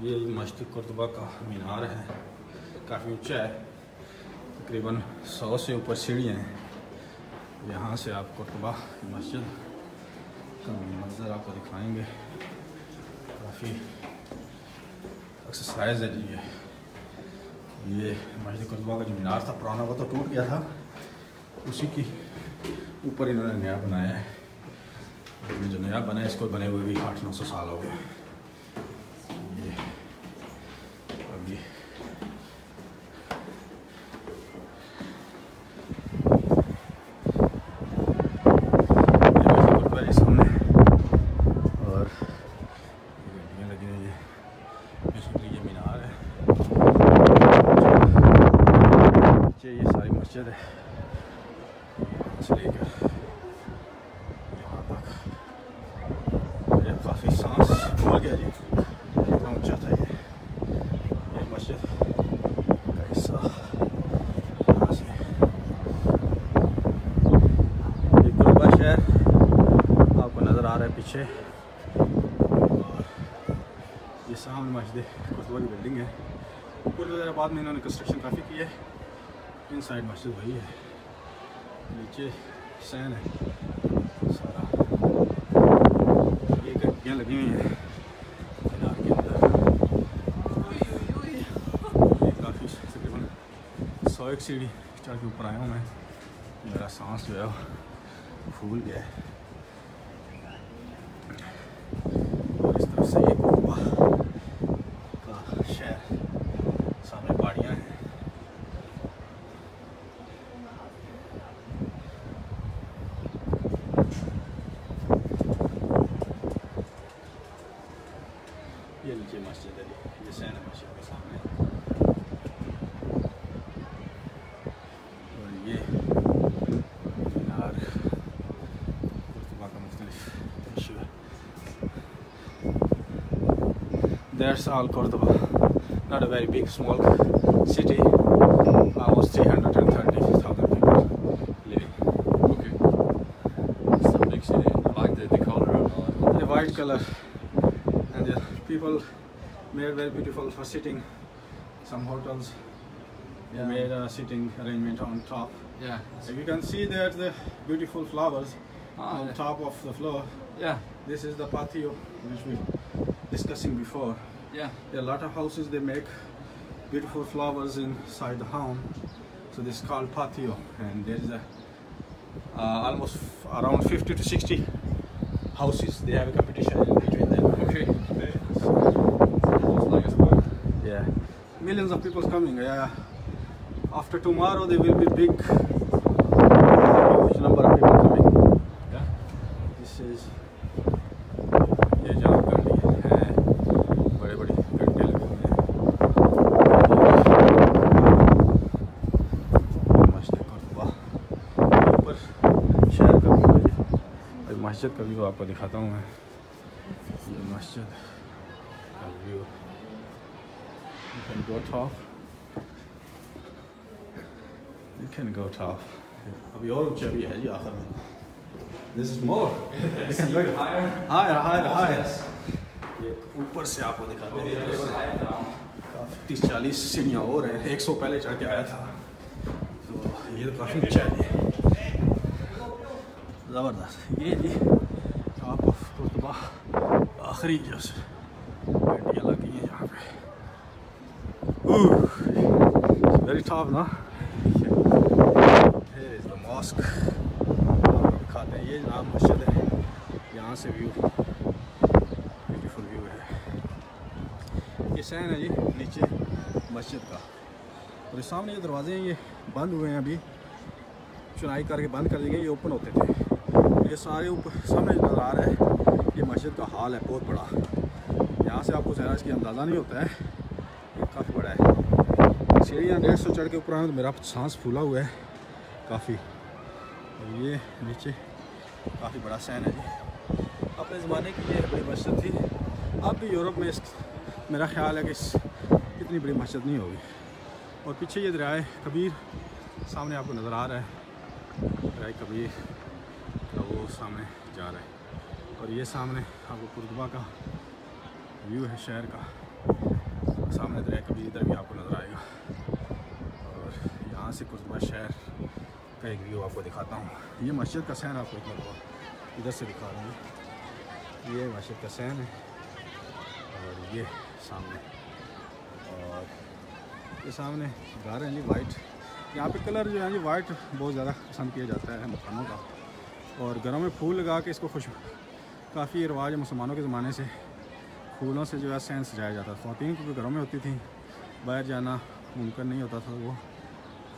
ये मस्जिद कुर्दुबा का मीनार है, काफ़ी ऊंचा है, तकरीबन 100 से ऊपर सीढ़ियाँ हैं। यहाँ से आप कुर्दुबा मस्जिद का मंजर आपको दिखाएंगे। काफ़ी एक्सरसाइज है जी। ये मस्जिद कुर्दुबा का जो मीनार था पुराना, वो तो टूट गया था, उसी की ऊपर इन्होंने नया बनाया है। जो नया बना है इसको बने हुए भी 800-900 साल हो गए। मस्जिद है से लेकर यहाँ तक। ये काफ़ी सांस फूल गया जी, इतना ऊंचा था ये मस्जिद का हिस्सा। यहाँ से ये कुर्दुबा शहर आपको नज़र आ रहा है पीछे, और ये सामने मस्जिद कुर्दुबा की बिल्डिंग है। ऊपर वगैरह बाद में इन्होंने कंस्ट्रक्शन काफ़ी की है। इन साइड मस्जिद वही है, नीचे सैन है सारा। ये गड्डियाँ लगी हुई हैं मीनार के अंदर। ये काफ़ी तकरीबन 101 सीढ़ी चढ़ के ऊपर आया हूँ मैं। मेरा सांस जो है वो फूल गया है। और इस तरफ से ये कुर्दुबा का शहर, सामने पहाड़ियाँ हैं। ये नीचे मस्जिद है, ये सैन है मस्जिद के सामने। और ये मीनार कुर्दुबा का मुख्तलिफ इशू है। That's all Cordoba, not a very big, small city, almost 330,000 people living. Okay. It's a big city. I like the color and all. The white color. And the people made very beautiful for sitting. Some hotels they made a sitting arrangement on top. Yeah. If you can see there's the beautiful flowers on yeah. top of the floor. Yeah. This is the patio which we discussing before. Yeah. There are a lot of houses they make beautiful flowers inside the home. So this is called patio, and there is a almost around 50 to 60 houses. They have a competition between them. Okay. Yeah, millions of people coming. Yeah, after tomorrow there will be big, huge number of people coming. Yeah. This is ये जहाँ गड्डी है, बड़े-बड़े गड्ढे लगे हुए हैं। मस्जिद कुर्दुबा ऊपर शहर का व्यू है। अभी मस्जिद का व्यू आपको दिखाता हूँ मैं। ये मस्जिद का view. You can go top. You can go top. अभी और ऊंचा भी है जी आखिर में. This is more. You can go higher. Higher. ये ऊपर से आपको दिखाते हैं. 30-40 सीढ़ियाँ और हैं. 100 पहले चढ़ के आया था. तो ये तो काफ़ी ऊंचा है. ज़बरदस्त. ये जी टॉप ऑफ कुर्दुबा आखिरी जो से गड्डियाँ लगी हैं यहाँ पे. Very top, no? Here is the mosque. दिखाते हैं, ये जनाब मस्जिद है. यहाँ से व्यू, ब्यूटीफुल व्यू है. ये सैन है जी नीचे मस्जिद का. और ये सामने ये दरवाजे हैं, ये बंद हुए हैं अभी. चुनाई करके बंद कर दिए, ये ओपन होते थे. ये सारे ऊपर सामने नज़र आ रहा है. ये मस्जिद का हॉल है बहुत बड़ा. यहाँ से आपको ज़रा इसकी अंदाज़ा नहीं होता है. ये काफ़ी बड़ा है. सीढ़ियाँ 150 चढ़ के ऊपर आए तो मेरा सांस फूला हुआ है काफ़ी. और ये नीचे काफ़ी बड़ा सैन है जी. अपने ज़माने की ये बड़ी मस्जिद थी. अब भी यूरोप में मेरा ख्याल है कि इतनी बड़ी मस्जिद नहीं होगी. और पीछे ये दरिया कबीर सामने आपको नज़र आ रहा है. दरिया कबीर तो वो सामने जा रहा है. और ये सामने आपको कुर्दुबा का व्यू है शहर का. सामने दरिया कबीर इधर भी आपको नज़र आएगा। और यहाँ से कुर्दुबा शहर का एक व्यू आपको दिखाता हूँ। ये मस्जिद का सहन आपको एक मरतबा इधर से दिखा रहा हूँ। ये मस्जिद का सहन है और ये सामने, और ये सामने घर हैं जी वाइट। यहाँ पे कलर जो है जी वाइट बहुत ज़्यादा पसंद किया जाता है मकानों का, और घरों में फूल लगा के इसको खुश काफ़ी रिवाज है मुसलमानों के ज़माने से। फूलों से जो है सहन सजाया जाता था। ख़वातीन क्योंकि घरों में होती थी, बाहर जाना मुमकिन नहीं होता था, वो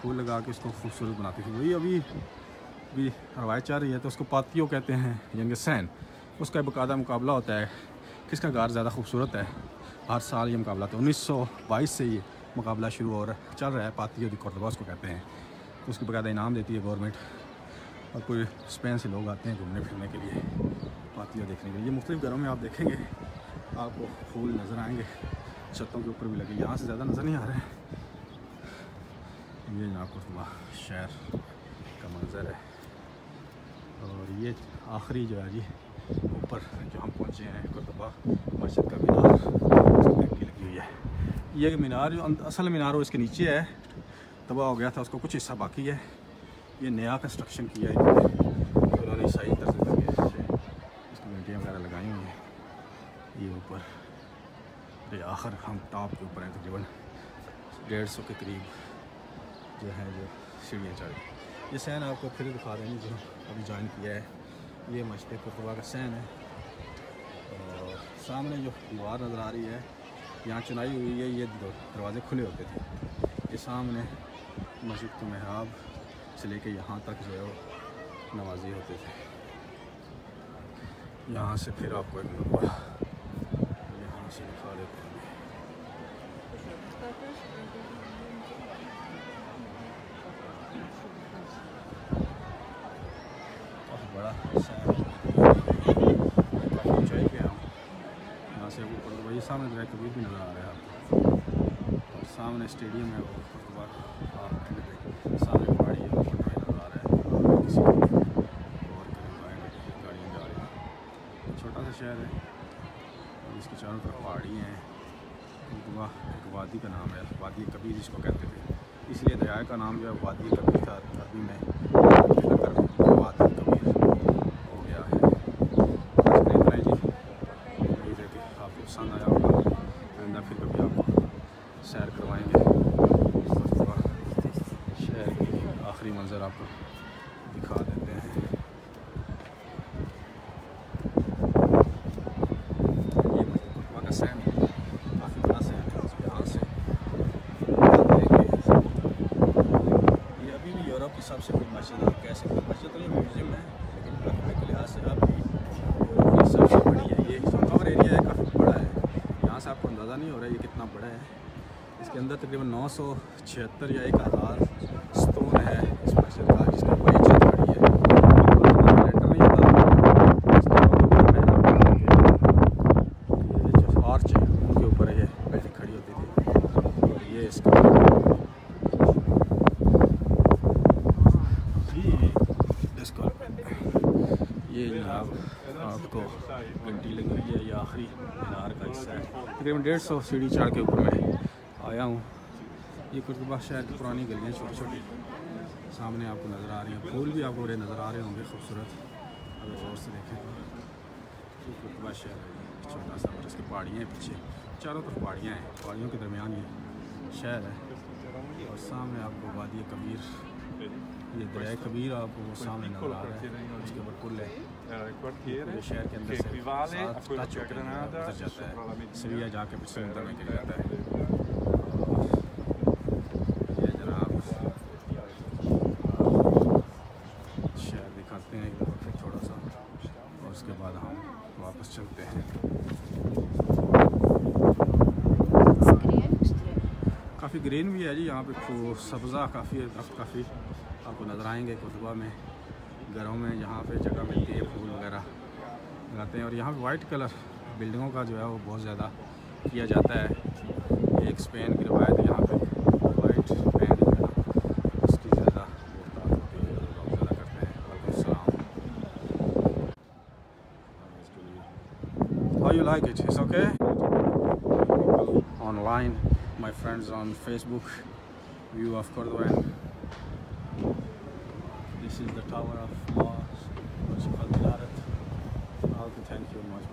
फूल लगा के इसको खूबसूरत बनाती थी। वही अभी भी रवायत चल रही है। तो उसको पातियों कहते हैं, यानी कि सहन। उसका बाकायदा मुकाबला होता है किसका घर ज़्यादा खूबसूरत है। हर साल ये मुकाबला होता है। 1922 से ये मुकाबला शुरू हो रहा है, चल रहा है। पातियों दी कोर्दोबा उसको कहते हैं। उसको बाकायदा इनाम देती है गवर्नमेंट, और पूरे स्पेन से लोग आते हैं घूमने फिरने के लिए, पातियों देखने के लिए। ये मुख्तलिफ घरों में आप देखेंगे आपको फूल नज़र आएंगे, छतों के ऊपर भी लगे। यहाँ से ज़्यादा नज़र नहीं आ रहे हैं। ये जनाब कोर्दोबा शहर का मंज़र है। और ये आखिरी जो है जी ऊपर जो हम पहुँचे हैं कोर्दोबा मस्जिद का मीनार, उसकी लगी हुई है। ये मीनार जो असल मीनार हो इसके नीचे है, तबाह हो गया था, उसको कुछ हिस्सा बाकी है। ये नया कंस्ट्रक्शन किया है उन्होंने, ईसाई तरह से इसकी घंटियाँ वगैरह लगाई हुई हैं। ये ऊपर ये आखिर हम टॉप के ऊपर हैं, तकरीबन 150 के करीब जो है जो सीढ़ियाँ चढ़ी। ये सहन आपको फिर दिखा देंगे जो अभी ज्वाइन किया है। ये मस्जिद कोर्दोबा का सहन है। और सामने जो दीवार नज़र आ रही है यहाँ चुनाई हुई है, ये दरवाज़े खुले होते थे। ये सामने मस्जिद के महराब से लेके यहाँ तक जो है वो नवाजी होते थे। यहाँ से फिर आपको एक मरतबा यहाँ से दिखा देते हैं। काफ़ी बड़ा काफ़ी ऊँचाई पे हम यहाँ से ऊपर तो भाई सामने दरिया कबीर भी नज़र आ रहा है आपको। और सामने स्टेडियम है वो कोर्दोबा, सामने पहाड़ी है, ऊपर नज़र आ रहा है। किसी और गाड़ियाँ जा रही हैं। छोटा सा शहर है और इसके चारों तरफ पहाड़ी हैं। कोर्दोबा एक वादी का नाम है, वादी कबीर जिसको कहते थे, इसलिए दरिया का नाम जो है वादी कबीर था अरबी में, वादी कबीर हो गया है। इतना जी, उम्मीद है कि काफ़ी पसंद आया होगा। आइंदा फिर कभी आपको सैर करवाएंगे कोर्दोबा शहर की आखिरी मंज़र आपको दिखा देते हैं। ये कोर्दोबा का सहन काफ़ी बड़ा सहन है। यहाँ से ये अभी भी यूरोप की सबसे बड़ी मस्जिद आप कह सकते हैं। मस्जिद तो ये म्यूज़ियम है, लेकिन रकबे के लिहाज से अभी यूरोप की सबसे बड़ी है। ये कवर एरिया है, काफ़ी बड़ा है। यहाँ से आपको अंदाज़ा नहीं हो रहा है ये कितना बड़ा है। इसके अंदर तकरीबन 976 या 1000 स्तून है इस मस्जिद का, जिसके ऊपर ये छत खड़ी है। लेंटर नहीं होता, ये जो आर्च है उनके ऊपर ये बिल्डिंग खड़ी होती थी। और ये इसका ये जनाब आपको घंटी लगी हुई है। ये आखिरी मीनार का हिस्सा है। तकरीबन 150 सीढ़ी चढ़ के ऊपर मैं आया हूँ। ये कोर्दोबा शहर की पुरानी गलियाँ छोटी छोटी सामने आपको नज़र आ रही हैं। फूल भी आपको बड़े नज़र आ रहे होंगे खूबसूरत, अगर गौर से देखें तो। ये कोर्दोबा शहर है छोटा सा, और इसकी पहाड़ियाँ हैं पीछे, चारों तरफ पहाड़ियाँ हैं। पहाड़ियों के दरमियान ये शहर है। और सामने आपको वादी कबीर, ये दरिया कबीर आपको वो सामने नज़र आ रहा है। उसके ऊपर पुल है। ये शहर के अंदर से टच होकर उतर जाता है, सीरिया जाके फिर समुद्र में गिर जाता है। ये जनाब शहर दिखाते हैं एक दफ़ा फिर थोड़ा सा, और उसके बाद हम वापस चलते हैं। काफ़ी ग्रीन भी है जी यहाँ पे, सब्ज़ा काफ़ी दरख्त काफ़ी आपको नज़र आएंगे कोर्दोबा में। घरों में जहाँ पे जगह मिलती है फूल वगैरह लगाते हैं। और यहाँ पे वाइट कलर बिल्डिंगों का जो है वो बहुत ज़्यादा किया जाता है। एक स्पेन की रवायत है, यहाँ पे वाइट पेंट जो है ना उसकी ज़्यादा बहुत होती है, लोग ज़्यादा करते हैं। वालेकुम। How you like it? It's okay? On online, my friends on Facebook, view of Córdoba. This is the tower of Mosque of Alminar. Thank you much.